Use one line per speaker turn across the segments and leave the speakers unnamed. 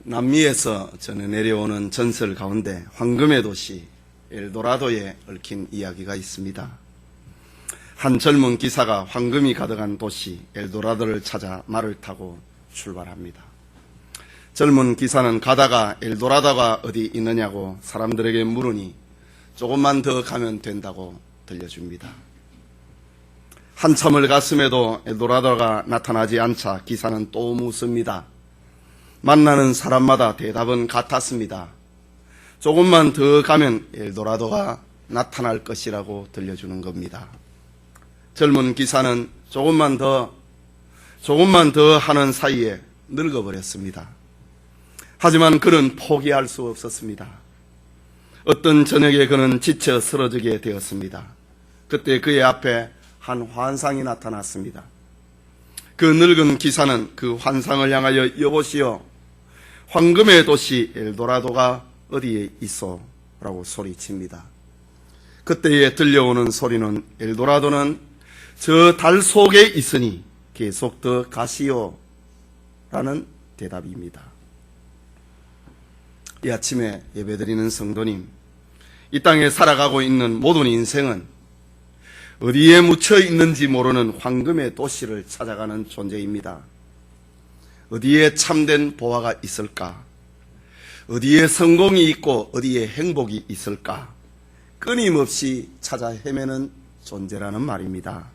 남미에서 전해 내려오는 전설 가운데 황금의 도시 엘도라도에 얽힌 이야기가 있습니다. 한 젊은 기사가 황금이 가득한 도시 엘도라도를 찾아 말을 타고 출발합니다. 젊은 기사는 가다가 엘도라도가 어디 있느냐고 사람들에게 물으니 조금만 더 가면 된다고 들려줍니다. 한참을 갔음에도 엘도라도가 나타나지 않자 기사는 또 묻습니다. 만나는 사람마다 대답은 같았습니다. 조금만 더 가면 엘도라도가 나타날 것이라고 들려주는 겁니다. 젊은 기사는 조금만 더 하는 사이에 늙어버렸습니다. 하지만 그는 포기할 수 없었습니다. 어떤 저녁에 그는 지쳐 쓰러지게 되었습니다. 그때 그의 앞에 한 환상이 나타났습니다. 그 늙은 기사는 그 환상을 향하여 여보시오, 황금의 도시 엘도라도가 어디에 있어? 라고 소리칩니다. 그때에 들려오는 소리는 엘도라도는 저 달 속에 있으니 계속 더 가시오 라는 대답입니다. 이 아침에 예배드리는 성도님, 이 땅에 살아가고 있는 모든 인생은 어디에 묻혀 있는지 모르는 황금의 도시를 찾아가는 존재입니다. 어디에 참된 보화가 있을까? 어디에 성공이 있고 어디에 행복이 있을까? 끊임없이 찾아 헤매는 존재라는 말입니다.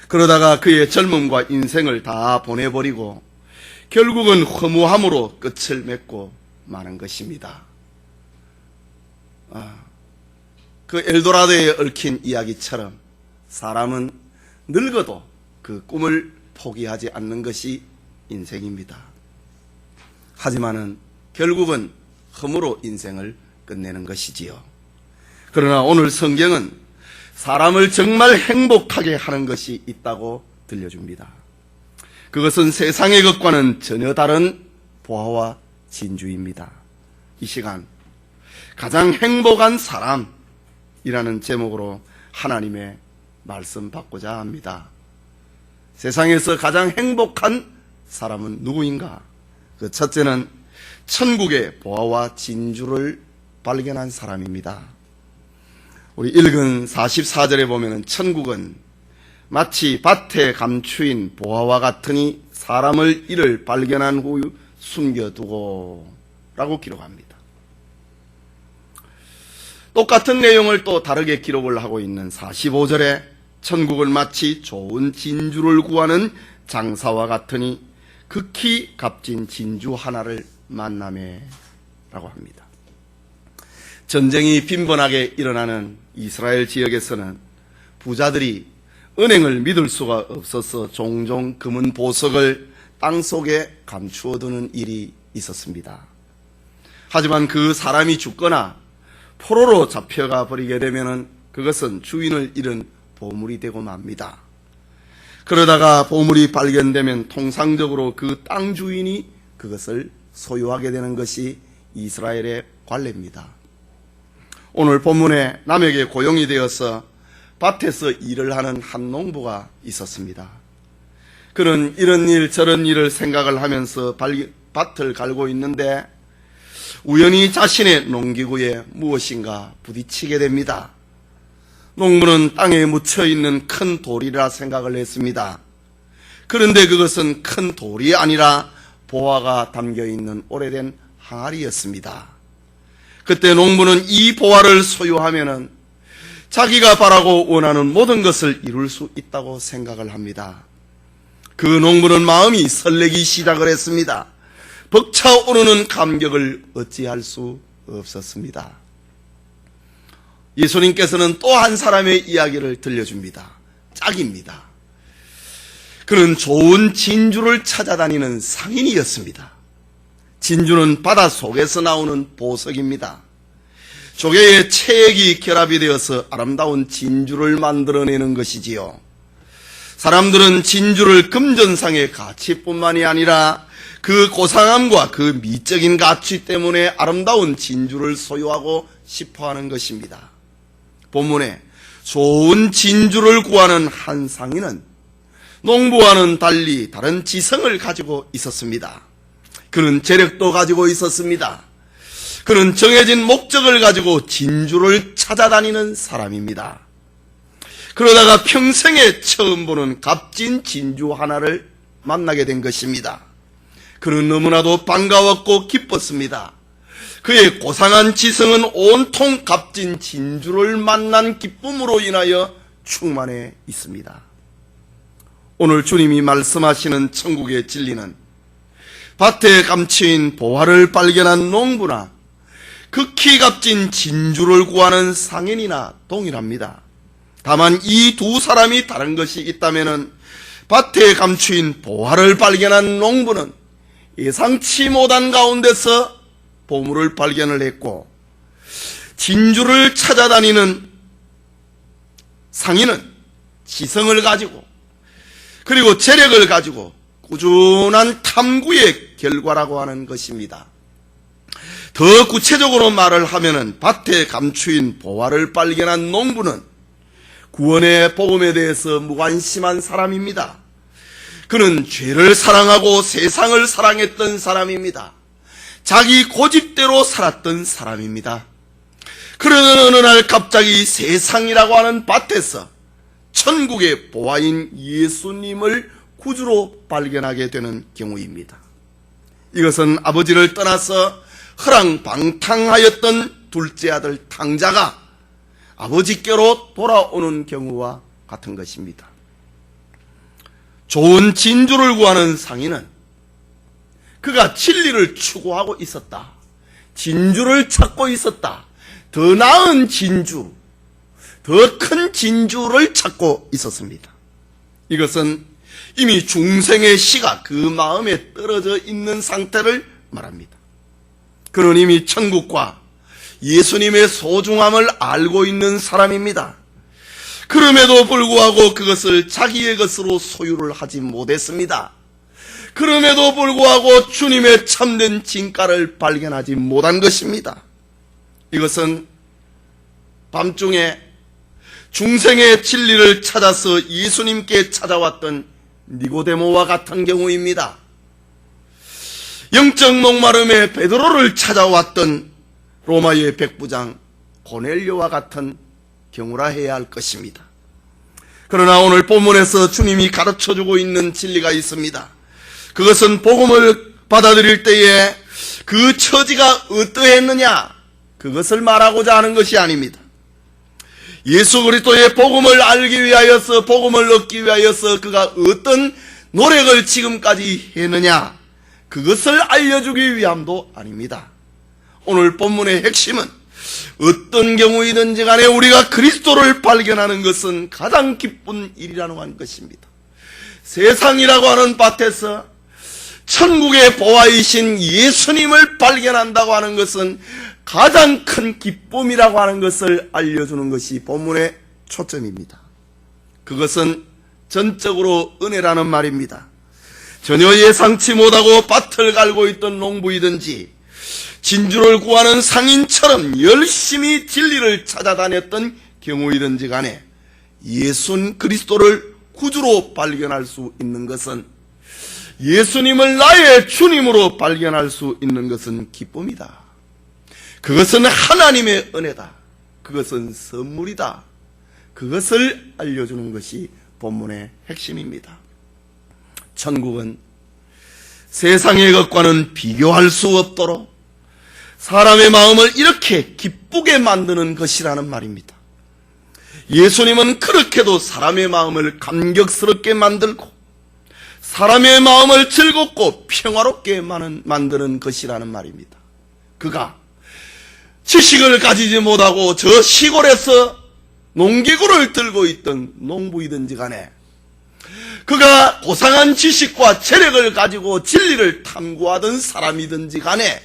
그러다가 그의 젊음과 인생을 다 보내버리고 결국은 허무함으로 끝을 맺고 마는 것입니다. 그 엘도라도에 얽힌 이야기처럼 사람은 늙어도 그 꿈을 포기하지 않는 것이 인생입니다. 하지만은 결국은 흠으로 인생을 끝내는 것이지요. 그러나 오늘 성경은 사람을 정말 행복하게 하는 것이 있다고 들려줍니다. 그것은 세상의 것과는 전혀 다른 보화와 진주입니다. 이 시간 가장 행복한 사람이라는 제목으로 하나님의 말씀 받고자 합니다. 세상에서 가장 행복한 사람은 누구인가? 그 첫째는 천국의 보화와 진주를 발견한 사람입니다. 우리 읽은 44절에 보면 천국은 마치 밭에 감추인 보화와 같으니 사람을 이를 발견한 후 숨겨두고 라고 기록합니다. 똑같은 내용을 또 다르게 기록을 하고 있는 45절에 천국은 마치 좋은 진주를 구하는 장사와 같으니 극히 값진 진주 하나를 만나매 라고 합니다. 전쟁이 빈번하게 일어나는 이스라엘 지역에서는 부자들이 은행을 믿을 수가 없어서 종종 금은 보석을 땅속에 감추어두는 일이 있었습니다. 하지만 그 사람이 죽거나 포로로 잡혀가 버리게 되면 그것은 주인을 잃은 보물이 되고 맙니다. 그러다가 보물이 발견되면 통상적으로 그 땅 주인이 그것을 소유하게 되는 것이 이스라엘의 관례입니다. 오늘 본문에 남에게 고용이 되어서 밭에서 일을 하는 한 농부가 있었습니다. 그는 이런 일 저런 일을 생각을 하면서 밭을 갈고 있는데 우연히 자신의 농기구에 무엇인가 부딪히게 됩니다. 농부는 땅에 묻혀있는 큰 돌이라 생각을 했습니다. 그런데 그것은 큰 돌이 아니라 보화가 담겨있는 오래된 항아리였습니다. 그때 농부는 이 보화를 소유하면은 자기가 바라고 원하는 모든 것을 이룰 수 있다고 생각을 합니다. 그 농부는 마음이 설레기 시작을 했습니다. 벅차오르는 감격을 어찌할 수 없었습니다. 예수님께서는 또 한 사람의 이야기를 들려줍니다. 짝입니다. 그는 좋은 진주를 찾아다니는 상인이었습니다. 진주는 바다 속에서 나오는 보석입니다. 조개의 체액이 결합이 되어서 아름다운 진주를 만들어내는 것이지요. 사람들은 진주를 금전상의 가치뿐만이 아니라 그 고상함과 그 미적인 가치 때문에 아름다운 진주를 소유하고 싶어하는 것입니다. 본문에 좋은 진주를 구하는 한 상인은 농부와는 달리 다른 지성을 가지고 있었습니다. 그는 재력도 가지고 있었습니다. 그는 정해진 목적을 가지고 진주를 찾아다니는 사람입니다. 그러다가 평생에 처음 보는 값진 진주 하나를 만나게 된 것입니다. 그는 너무나도 반가웠고 기뻤습니다. 그의 고상한 지성은 온통 값진 진주를 만난 기쁨으로 인하여 충만해 있습니다. 오늘 주님이 말씀하시는 천국의 진리는 밭에 감추인 보화를 발견한 농부나 극히 값진 진주를 구하는 상인이나 동일합니다. 다만 이 두 사람이 다른 것이 있다면 밭에 감추인 보화를 발견한 농부는 예상치 못한 가운데서 보물을 발견을 했고, 진주를 찾아다니는 상인은 지성을 가지고 그리고 재력을 가지고 꾸준한 탐구의 결과라고 하는 것입니다. 더 구체적으로 말을 하면은 밭에 감추인 보화를 발견한 농부는 구원의 복음에 대해서 무관심한 사람입니다. 그는 죄를 사랑하고 세상을 사랑했던 사람입니다. 자기 고집대로 살았던 사람입니다. 그러던 어느 날 갑자기 세상이라고 하는 밭에서 천국의 보화인 예수님을 구주로 발견하게 되는 경우입니다. 이것은 아버지를 떠나서 허랑방탕하였던 둘째 아들 탕자가 아버지께로 돌아오는 경우와 같은 것입니다. 좋은 진주를 구하는 상인은 그가 진리를 추구하고 있었다. 진주를 찾고 있었다. 더 나은 진주, 더 큰 진주를 찾고 있었습니다. 이것은 이미 중생의 씨가 그 마음에 떨어져 있는 상태를 말합니다. 그는 이미 천국과 예수님의 소중함을 알고 있는 사람입니다. 그럼에도 불구하고 그것을 자기의 것으로 소유를 하지 못했습니다. 그럼에도 불구하고 주님의 참된 진가를 발견하지 못한 것입니다. 이것은 밤중에 중생의 진리를 찾아서 예수님께 찾아왔던 니고데모와 같은 경우입니다. 영적 목마름에 베드로를 찾아왔던 로마의 백부장 고넬료와 같은 경우라 해야 할 것입니다. 그러나 오늘 본문에서 주님이 가르쳐주고 있는 진리가 있습니다. 그것은 복음을 받아들일 때에 그 처지가 어떠했느냐, 그것을 말하고자 하는 것이 아닙니다. 예수 그리스도의 복음을 알기 위하여서, 복음을 얻기 위하여서 그가 어떤 노력을 지금까지 했느냐, 그것을 알려주기 위함도 아닙니다. 오늘 본문의 핵심은 어떤 경우이든지 간에 우리가 그리스도를 발견하는 것은 가장 기쁜 일이라고 하는 것입니다. 세상이라고 하는 밭에서 천국의 보화이신 예수님을 발견한다고 하는 것은 가장 큰 기쁨이라고 하는 것을 알려주는 것이 본문의 초점입니다. 그것은 전적으로 은혜라는 말입니다. 전혀 예상치 못하고 밭을 갈고 있던 농부이든지 진주를 구하는 상인처럼 열심히 진리를 찾아다녔던 경우이든지 간에 예수 그리스도를 구주로 발견할 수 있는 것은, 예수님을 나의 주님으로 발견할 수 있는 것은 기쁨이다. 그것은 하나님의 은혜다. 그것은 선물이다. 그것을 알려주는 것이 본문의 핵심입니다. 천국은 세상의 것과는 비교할 수 없도록 사람의 마음을 이렇게 기쁘게 만드는 것이라는 말입니다. 예수님은 그렇게도 사람의 마음을 감격스럽게 만들고 사람의 마음을 즐겁고 평화롭게 만드는 것이라는 말입니다. 그가 지식을 가지지 못하고 저 시골에서 농기구를 들고 있던 농부이든지 간에, 그가 고상한 지식과 재력을 가지고 진리를 탐구하던 사람이든지 간에,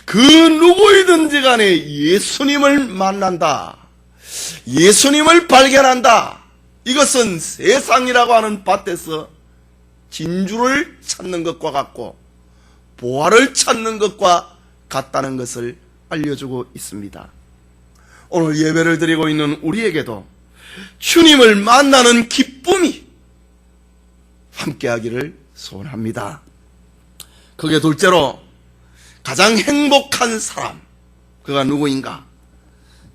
그 누구이든지 간에 예수님을 만난다, 예수님을 발견한다, 이것은 세상이라고 하는 밭에서 진주를 찾는 것과 같고 보화를 찾는 것과 같다는 것을 알려주고 있습니다. 오늘 예배를 드리고 있는 우리에게도 주님을 만나는 기쁨이 함께하기를 소원합니다. 그게 둘째로 가장 행복한 사람, 그가 누구인가?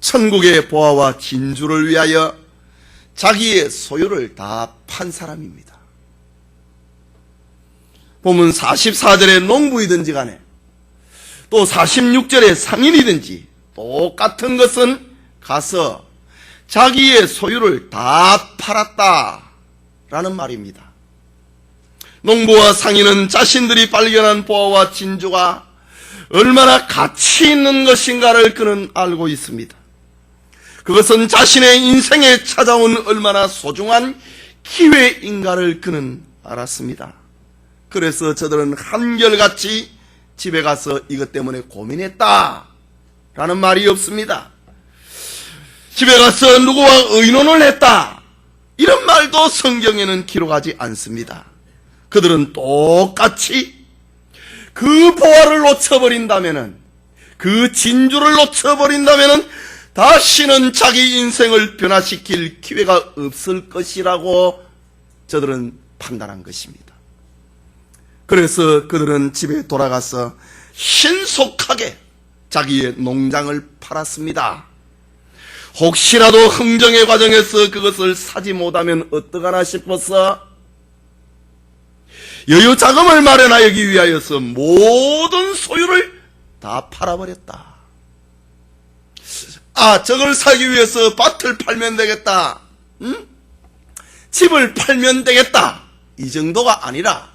천국의 보화와 진주를 위하여 자기의 소유를 다 판 사람입니다. 보면 44절의 농부이든지 간에 또 46절의 상인이든지 똑같은 것은 가서 자기의 소유를 다 팔았다라는 말입니다. 농부와 상인은 자신들이 발견한 보화와 진주가 얼마나 가치 있는 것인가를 그는 알고 있습니다. 그것은 자신의 인생에 찾아온 얼마나 소중한 기회인가를 그는 알았습니다. 그래서 저들은 한결같이 집에 가서 이것 때문에 고민했다 라는 말이 없습니다. 집에 가서 누구와 의논을 했다 이런 말도 성경에는 기록하지 않습니다. 그들은 똑같이 그 보화를 놓쳐버린다면은, 그 진주를 놓쳐버린다면은 다시는 자기 인생을 변화시킬 기회가 없을 것이라고 저들은 판단한 것입니다. 그래서 그들은 집에 돌아가서 신속하게 자기의 농장을 팔았습니다. 혹시라도 흥정의 과정에서 그것을 사지 못하면 어떡하나 싶어서 여유 자금을 마련하기 위하여서 모든 소유를 다 팔아버렸다. 저걸 사기 위해서 밭을 팔면 되겠다. 집을 팔면 되겠다. 이 정도가 아니라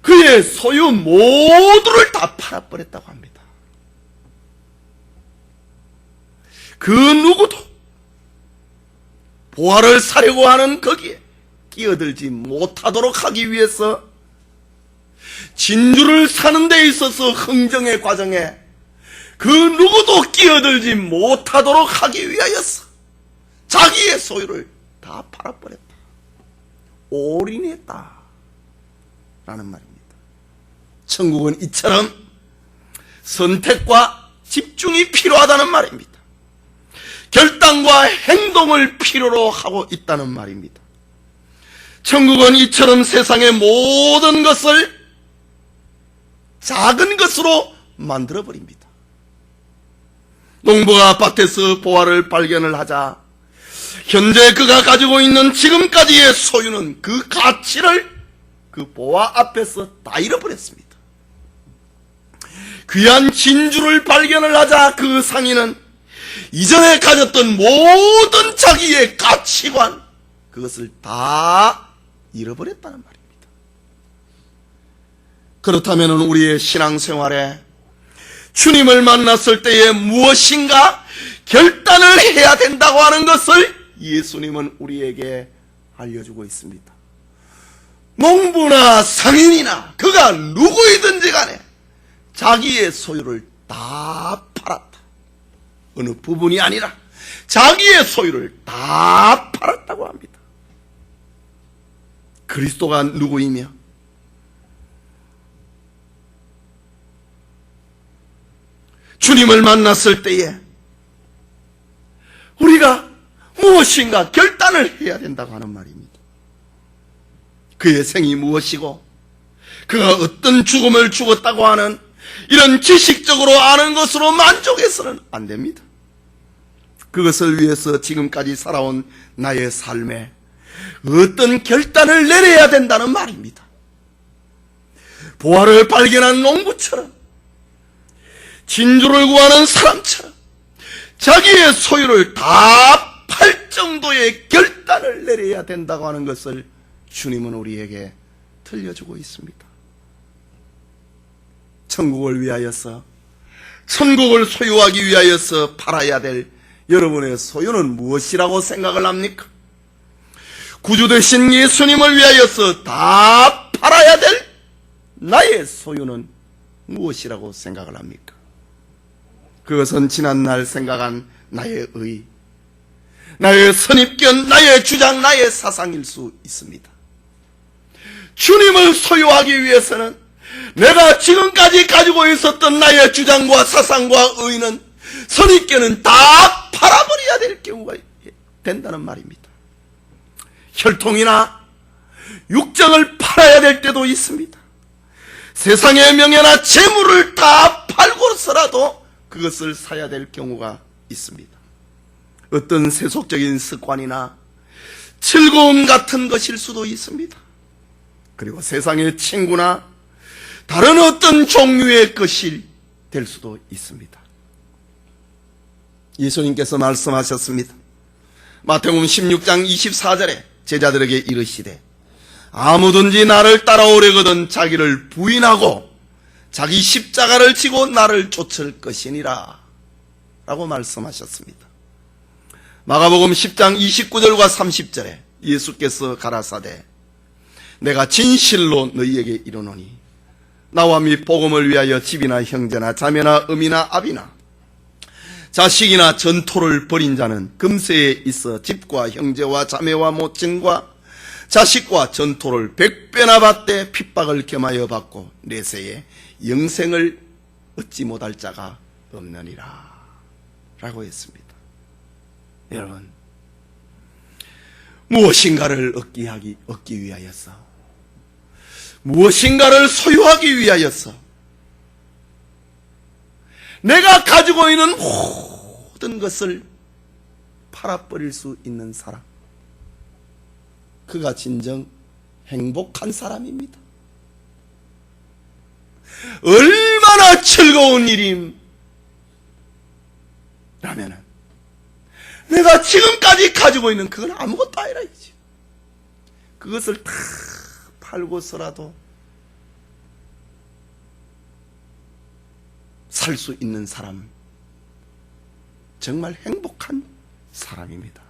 그의 소유 모두를 다 팔아버렸다고 합니다. 그 누구도 보화를 사려고 하는 거기에 끼어들지 못하도록 하기 위해서 진주를 사는 데 있어서 흥정의 과정에 그 누구도 끼어들지 못하도록 하기 위하여서 자기의 소유를 다 팔아버렸다. 올인했다 라는 말입니다. 천국은 이처럼 선택과 집중이 필요하다는 말입니다. 결단과 행동을 필요로 하고 있다는 말입니다. 천국은 이처럼 세상의 모든 것을 작은 것으로 만들어버립니다. 농부가 밭에서 보화를 발견을 하자 현재 그가 가지고 있는 지금까지의 소유는 그 가치를 그 보화 앞에서 다 잃어버렸습니다. 귀한 진주를 발견을 하자 그 상인은 이전에 가졌던 모든 자기의 가치관, 그것을 다 잃어버렸다는 말입니다. 그렇다면 우리의 신앙생활에 주님을 만났을 때에 무엇인가 결단을 해야 된다고 하는 것을 예수님은 우리에게 알려주고 있습니다. 농부나 상인이나 그가 누구이든지 간에 자기의 소유를 다 팔았다. 어느 부분이 아니라 자기의 소유를 다 팔았다고 합니다. 그리스도가 누구이며 주님을 만났을 때에 우리가 무엇인가 결단을 해야 된다고 하는 말입니다. 그의 생이 무엇이고 그가 어떤 죽음을 죽었다고 하는 이런 지식적으로 아는 것으로 만족해서는 안 됩니다. 그것을 위해서 지금까지 살아온 나의 삶에 어떤 결단을 내려야 된다는 말입니다. 보화를 발견한 농부처럼, 진주를 구하는 사람처럼 자기의 소유를 다 팔 정도의 결단을 내려야 된다고 하는 것을 주님은 우리에게 들려주고 있습니다. 천국을 위하여서, 천국을 소유하기 위하여서 팔아야 될 여러분의 소유는 무엇이라고 생각을 합니까? 구주 되신 예수님을 위하여서 다 팔아야 될 나의 소유는 무엇이라고 생각을 합니까? 그것은 지난날 생각한 나의 의, 나의 선입견, 나의 주장, 나의 사상일 수 있습니다. 주님을 소유하기 위해서는 내가 지금까지 가지고 있었던 나의 주장과 사상과 의는, 선입견은 다 팔아버려야 될 경우가 된다는 말입니다. 혈통이나 육정을 팔아야 될 때도 있습니다. 세상의 명예나 재물을 다 팔고서라도 그것을 사야 될 경우가 있습니다. 어떤 세속적인 습관이나 즐거움 같은 것일 수도 있습니다. 그리고 세상의 친구나 다른 어떤 종류의 것이 될 수도 있습니다. 예수님께서 말씀하셨습니다. 마태복음 16장 24절에 제자들에게 이르시되 아무든지 나를 따라오려거든 자기를 부인하고 자기 십자가를 지고 나를 쫓을 것이니라 라고 말씀하셨습니다. 마가복음 10장 29절과 30절에 예수께서 가라사대 내가 진실로 너희에게 이르노니 나와 및 복음을 위하여 집이나 형제나 자매나 어미나 아비나 자식이나 전토를 벌인 자는 금세에 있어 집과 형제와 자매와 모친과 자식과 전토를 100배나 받되 핍박을 겸하여 받고 내세에 영생을 얻지 못할 자가 없느니라 라고 했습니다. 여러분, 무엇인가를 얻기 위하여서, 무엇인가를 소유하기 위하여서 내가 가지고 있는 모든 것을 팔아버릴 수 있는 사람, 그가 진정 행복한 사람입니다. 얼마나 즐거운 일임라면은 내가 지금까지 가지고 있는 그건 아무것도 아니라 이지. 그것을 다 팔고서라도 살 수 있는 사람, 정말 행복한 사람입니다.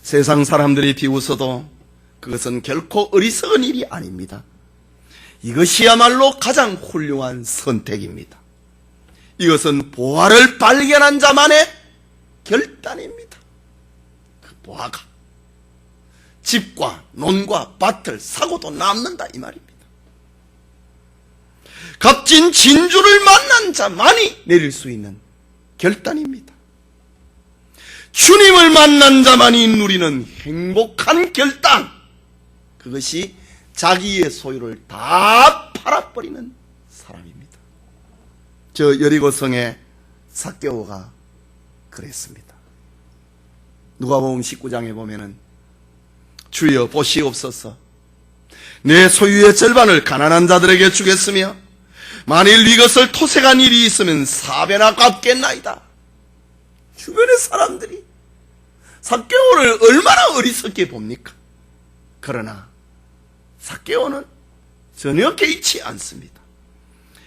세상 사람들이 비웃어도 그것은 결코 어리석은 일이 아닙니다. 이것이야말로 가장 훌륭한 선택입니다. 이것은 보화를 발견한 자만의 결단입니다. 그 보화가 집과 논과 밭을 사고도 남는다 이 말입니다. 값진 진주를 만난 자만이 내릴 수 있는 결단입니다. 주님을 만난 자만이 누리는 행복한 결단, 그것이 자기의 소유를 다 팔아버리는 사람입니다. 저 여리고성의 삭개오가 그랬습니다. 누가복음 19장에 보면은 주여 보시옵소서, 내 소유의 절반을 가난한 자들에게 주겠으며 만일 이것을 토색한 일이 있으면 4배나 갚겠나이다. 주변의 사람들이 삭개오를 얼마나 어리석게 봅니까? 그러나 삭개오는 전혀 개의치 않습니다.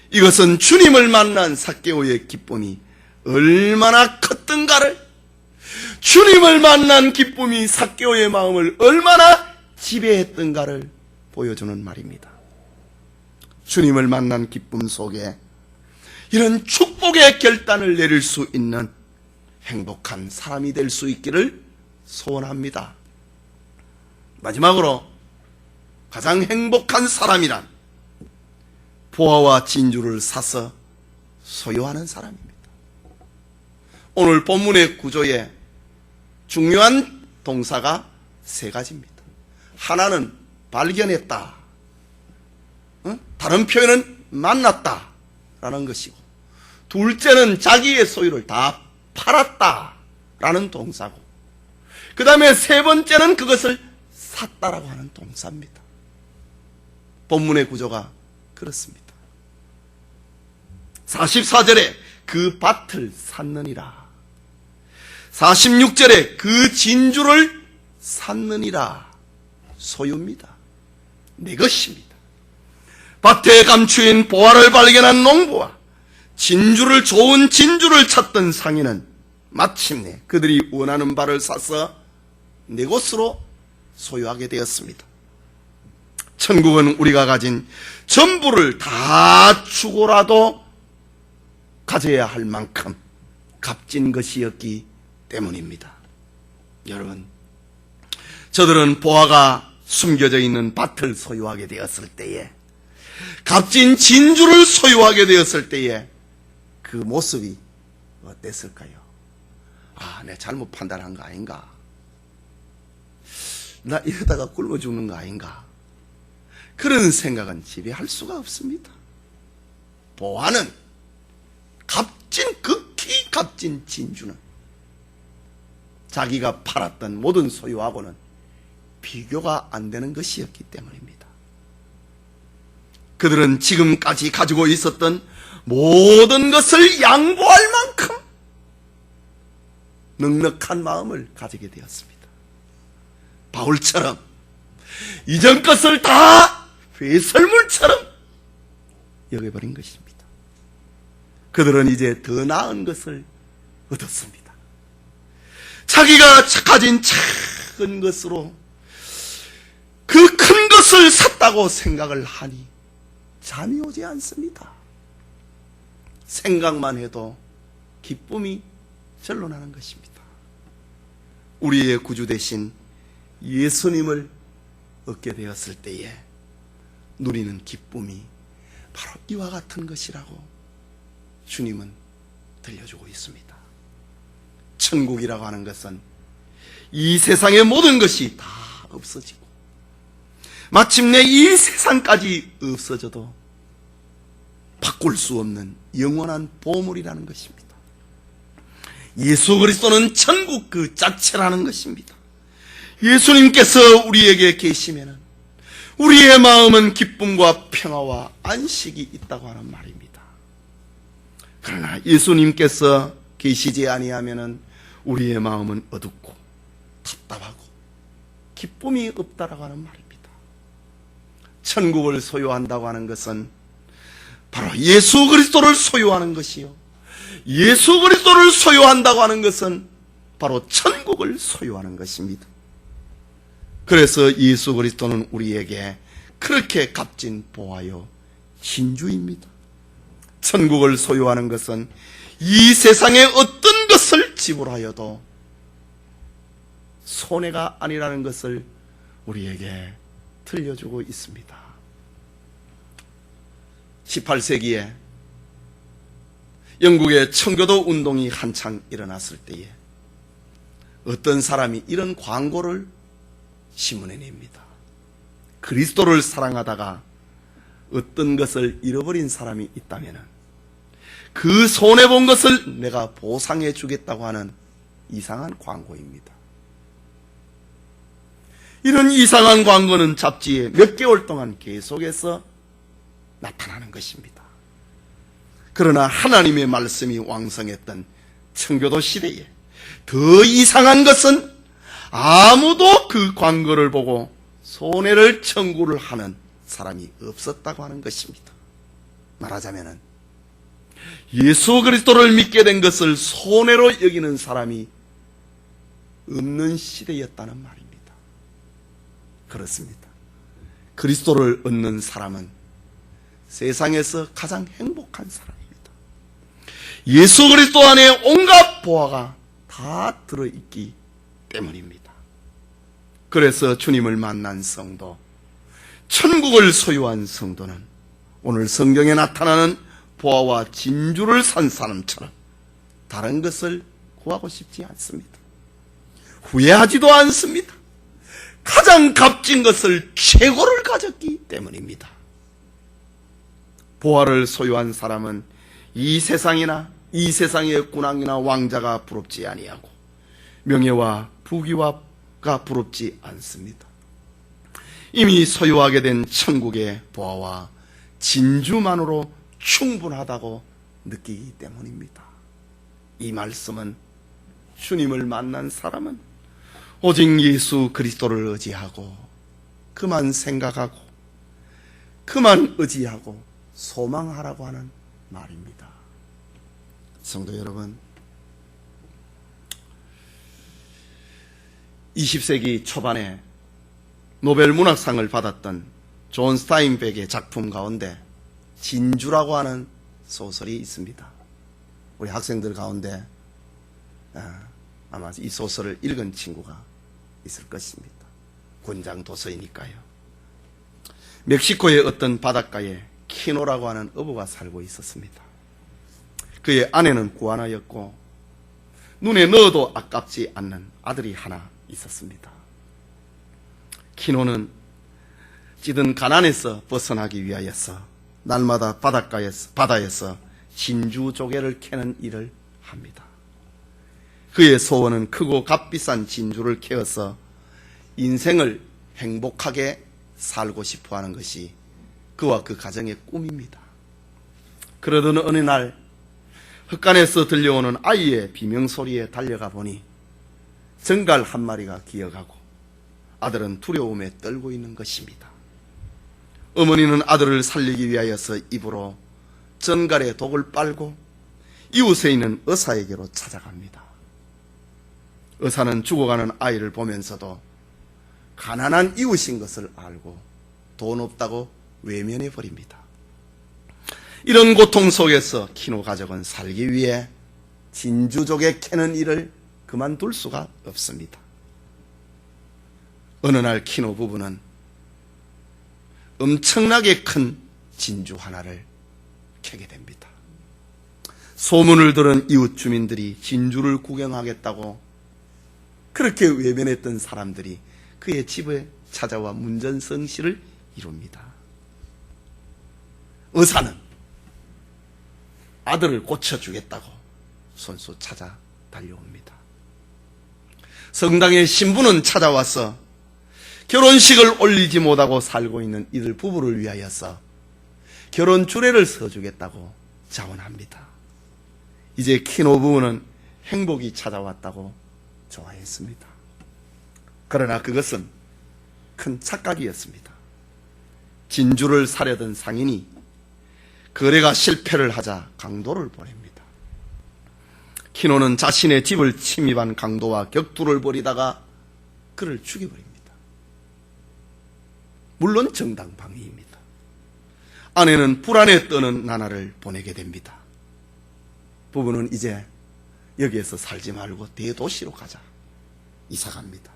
이것은 주님을 만난 삭개오의 기쁨이 얼마나 컸던가를, 주님을 만난 기쁨이 삭개오의 마음을 얼마나 지배했던가를 보여주는 말입니다. 주님을 만난 기쁨 속에 이런 축복의 결단을 내릴 수 있는 행복한 사람이 될 수 있기를 소원합니다. 마지막으로 가장 행복한 사람이란 보화와 진주를 사서 소유하는 사람입니다. 오늘 본문의 구조에 중요한 동사가 세 가지입니다. 하나는 발견했다, 다른 표현은 만났다 라는 것이고, 둘째는 자기의 소유를 다 팔았다 라는 동사고, 그 다음에 세 번째는 그것을 샀다라고 하는 동사입니다. 본문의 구조가 그렇습니다. 44절에 그 밭을 샀느니라, 46절에 그 진주를 샀느니라. 소유입니다. 내 것입니다. 밭에 감추인 보화를 발견한 농부와 좋은 진주를 찾던 상인은 마침내 그들이 원하는 바를 사서 내 것으로 소유하게 되었습니다. 천국은 우리가 가진 전부를 다 주고라도 가져야 할 만큼 값진 것이었기 때문입니다. 여러분, 저들은 보화가 숨겨져 있는 밭을 소유하게 되었을 때에, 값진 진주를 소유하게 되었을 때에 그 모습이 어땠을까요? 아, 내가 잘못 판단한 거 아닌가? 나 이러다가 굶어 죽는 거 아닌가? 그런 생각은 지배할 수가 없습니다. 보아는 극히 값진 진주는 자기가 팔았던 모든 소유하고는 비교가 안 되는 것이었기 때문입니다. 그들은 지금까지 가지고 있었던 모든 것을 양보할 만큼 넉넉한 마음을 가지게 되었습니다. 바울처럼 이전 것을 다 회설물처럼 여겨버린 것입니다. 그들은 이제 더 나은 것을 얻었습니다. 자기가 가진 작은 것으로 그 큰 것을 샀다고 생각을 하니 잠이 오지 않습니다. 생각만 해도 기쁨이 절로 나는 것입니다. 우리의 구주 대신 예수님을 얻게 되었을 때에 누리는 기쁨이 바로 이와 같은 것이라고 주님은 들려주고 있습니다. 천국이라고 하는 것은 이 세상의 모든 것이 다 없어지고 마침내 이 세상까지 없어져도 바꿀 수 없는 영원한 보물이라는 것입니다. 예수 그리스도는 천국 그 자체라는 것입니다. 예수님께서 우리에게 계시면은 우리의 마음은 기쁨과 평화와 안식이 있다고 하는 말입니다. 그러나 예수님께서 계시지 아니하면은 우리의 마음은 어둡고 답답하고 기쁨이 없다라고 하는 말입니다. 천국을 소유한다고 하는 것은 바로 예수 그리스도를 소유하는 것이요, 예수 그리스도를 소유한다고 하는 것은 바로 천국을 소유하는 것입니다. 그래서 예수 그리스도는 우리에게 그렇게 값진 보화요 진주입니다. 천국을 소유하는 것은 이 세상의 어떤 것을 지불하여도 손해가 아니라는 것을 우리에게 들려주고 있습니다. 18세기에 영국의 청교도 운동이 한창 일어났을 때에 어떤 사람이 이런 광고를 신문에 냅니다. 그리스도를 사랑하다가 어떤 것을 잃어버린 사람이 있다면 그 손해본 것을 내가 보상해 주겠다고 하는 이상한 광고입니다. 이런 이상한 광고는 잡지에 몇 개월 동안 계속해서 나타나는 것입니다. 그러나 하나님의 말씀이 왕성했던 청교도 시대에 더 이상한 것은 아무도 그 광고를 보고 손해를 청구를 하는 사람이 없었다고 하는 것입니다. 말하자면 예수 그리스도를 믿게 된 것을 손해로 여기는 사람이 없는 시대였다는 말입니다. 그렇습니다. 그리스도를 얻는 사람은 세상에서 가장 행복한 사람입니다. 예수 그리스도 안에 온갖 보화가 다 들어있기 때문입니다. 그래서 주님을 만난 성도, 천국을 소유한 성도는 오늘 성경에 나타나는 보화와 진주를 산 사람처럼 다른 것을 구하고 싶지 않습니다. 후회하지도 않습니다. 가장 값진 것을 최고를 가졌기 때문입니다. 보화를 소유한 사람은 이 세상이나 이 세상의 군왕이나 왕자가 부럽지 아니하고 명예와 부귀가 부럽지 않습니다. 이미 소유하게 된 천국의 보화와 진주만으로 충분하다고 느끼기 때문입니다. 이 말씀은 주님을 만난 사람은 오직 예수 그리스도를 의지하고 그만 생각하고 그만 의지하고 소망하라고 하는 말입니다. 성도 여러분, 20세기 초반에 노벨 문학상을 받았던 존 스타인백의 작품 가운데 진주라고 하는 소설이 있습니다. 우리 학생들 가운데 아마 이 소설을 읽은 친구가 있을 것입니다. 군장 도서이니까요. 멕시코의 어떤 바닷가에 키노라고 하는 어부가 살고 있었습니다. 그의 아내는 구하나였고 눈에 넣어도 아깝지 않는 아들이 하나 있었습니다. 키노는 찌든 가난에서 벗어나기 위하여서 날마다 바다에서 진주 조개를 캐는 일을 합니다. 그의 소원은 크고 값비싼 진주를 캐어서 인생을 행복하게 살고 싶어 하는 것이 그와 그 가정의 꿈입니다. 그러던 어느 날 흙간에서 들려오는 아이의 비명소리에 달려가 보니 정갈 한 마리가 기어가고 아들은 두려움에 떨고 있는 것입니다. 어머니는 아들을 살리기 위하여서 입으로 전갈의 독을 빨고 이웃에 있는 의사에게로 찾아갑니다. 의사는 죽어가는 아이를 보면서도 가난한 이웃인 것을 알고 돈 없다고 외면해 버립니다. 이런 고통 속에서 키노 가족은 살기 위해 진주조개 캐는 일을 그만둘 수가 없습니다. 어느 날 키노 부부는 엄청나게 큰 진주 하나를 캐게 됩니다. 소문을 들은 이웃 주민들이 진주를 구경하겠다고 그렇게 외면했던 사람들이 그의 집에 찾아와 문전성시를 이룹니다. 의사는 아들을 고쳐주겠다고 손수 찾아 달려옵니다. 성당의 신부는 찾아와서 결혼식을 올리지 못하고 살고 있는 이들 부부를 위하여서 결혼 주례를 서주겠다고 자원합니다. 이제 키노 부부는 행복이 찾아왔다고 좋아했습니다. 그러나 그것은 큰 착각이었습니다. 진주를 사려던 상인이 거래가 실패를 하자 강도를 보냅니다. 키노는 자신의 집을 침입한 강도와 격투를 벌이다가 그를 죽여버립니다. 물론 정당방위입니다. 아내는 불안에 떠는 나날을 보내게 됩니다. 부부는 이제 여기에서 살지 말고 대도시로 가자 이사갑니다.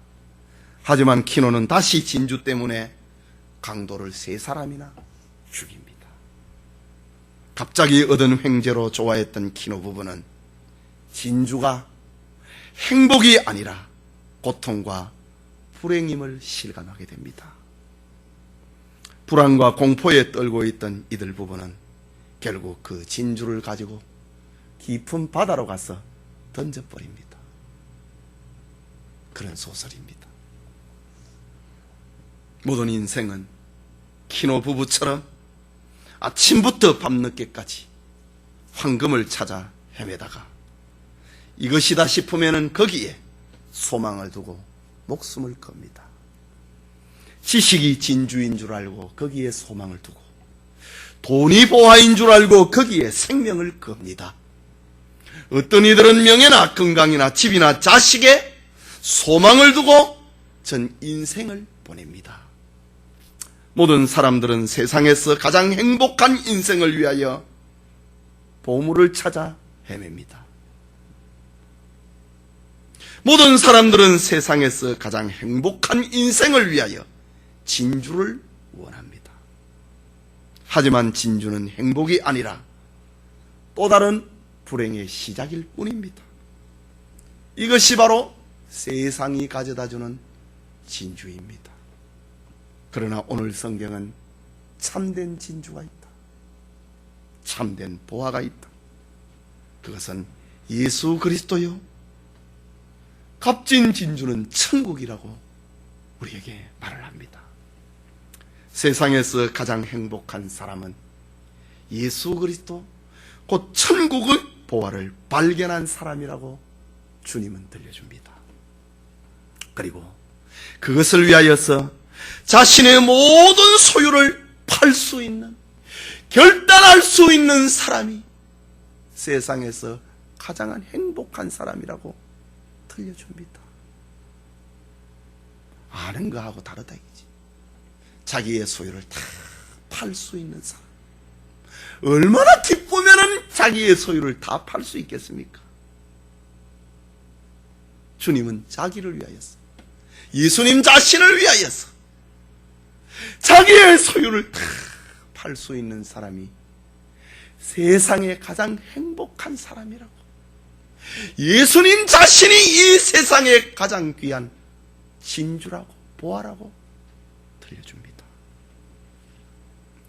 하지만 키노는 다시 진주 때문에 강도를 3사람이나 죽입니다. 갑자기 얻은 횡재로 좋아했던 키노 부부는 진주가 행복이 아니라 고통과 불행임을 실감하게 됩니다. 불안과 공포에 떨고 있던 이들 부부는 결국 그 진주를 가지고 깊은 바다로 가서 던져버립니다. 그런 소설입니다. 모든 인생은 키노 부부처럼 아침부터 밤늦게까지 황금을 찾아 헤매다가 이것이다 싶으면 거기에 소망을 두고 목숨을 겁니다. 지식이 진주인 줄 알고 거기에 소망을 두고 돈이 보화인 줄 알고 거기에 생명을 겁니다. 어떤 이들은 명예나 건강이나 집이나 자식에 소망을 두고 전 인생을 보냅니다. 모든 사람들은 세상에서 가장 행복한 인생을 위하여 보물을 찾아 헤맵니다. 모든 사람들은 세상에서 가장 행복한 인생을 위하여 진주를 원합니다. 하지만 진주는 행복이 아니라 또 다른 불행의 시작일 뿐입니다. 이것이 바로 세상이 가져다주는 진주입니다. 그러나 오늘 성경은 참된 진주가 있다. 참된 보화가 있다. 그것은 예수 그리스도요. 값진 진주는 천국이라고 우리에게 말을 합니다. 세상에서 가장 행복한 사람은 예수 그리스도 곧 천국의 보화를 발견한 사람이라고 주님은 들려줍니다. 그리고 그것을 위하여서 자신의 모든 소유를 팔 수 있는, 결단할 수 있는 사람이 세상에서 가장 행복한 사람이라고 들려줍니다. 아는 거하고 다르다 이거지. 자기의 소유를 다 팔 수 있는 사람. 얼마나 기쁘면은 자기의 소유를 다 팔 수 있겠습니까? 주님은 자기를 위하여서, 예수님 자신을 위하여서 자기의 소유를 다 팔 수 있는 사람이 세상에 가장 행복한 사람이라고. 예수님 자신이 이 세상에 가장 귀한 진주라고, 보화라고 들려줍니다.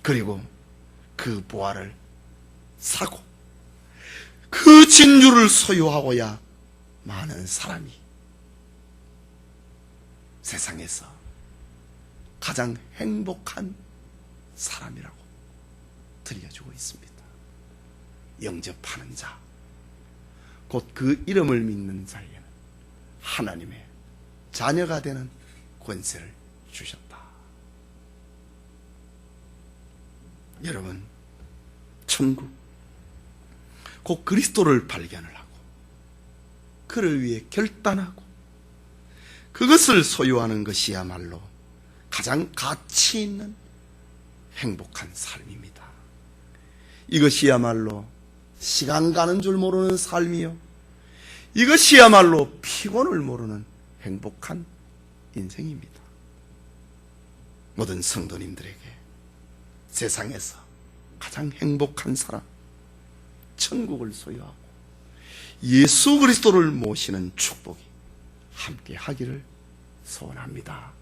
그리고 그 보화를 사고 그 진주를 소유하고야 많은 사람이 세상에서 가장 행복한 사람이라고 들려주고 있습니다. 영접하는 자, 곧 그 이름을 믿는 자에게는 하나님의 자녀가 되는 권세를 주셨다. 여러분, 천국, 곧 그리스도를 발견을 하고 그를 위해 결단하고 그것을 소유하는 것이야말로 가장 가치 있는 행복한 삶입니다. 이것이야말로 시간 가는 줄 모르는 삶이요, 이것이야말로 피곤을 모르는 행복한 인생입니다. 모든 성도님들에게 세상에서 가장 행복한 사람, 천국을 소유하고 예수 그리스도를 모시는 축복이 함께 하기를 소원합니다.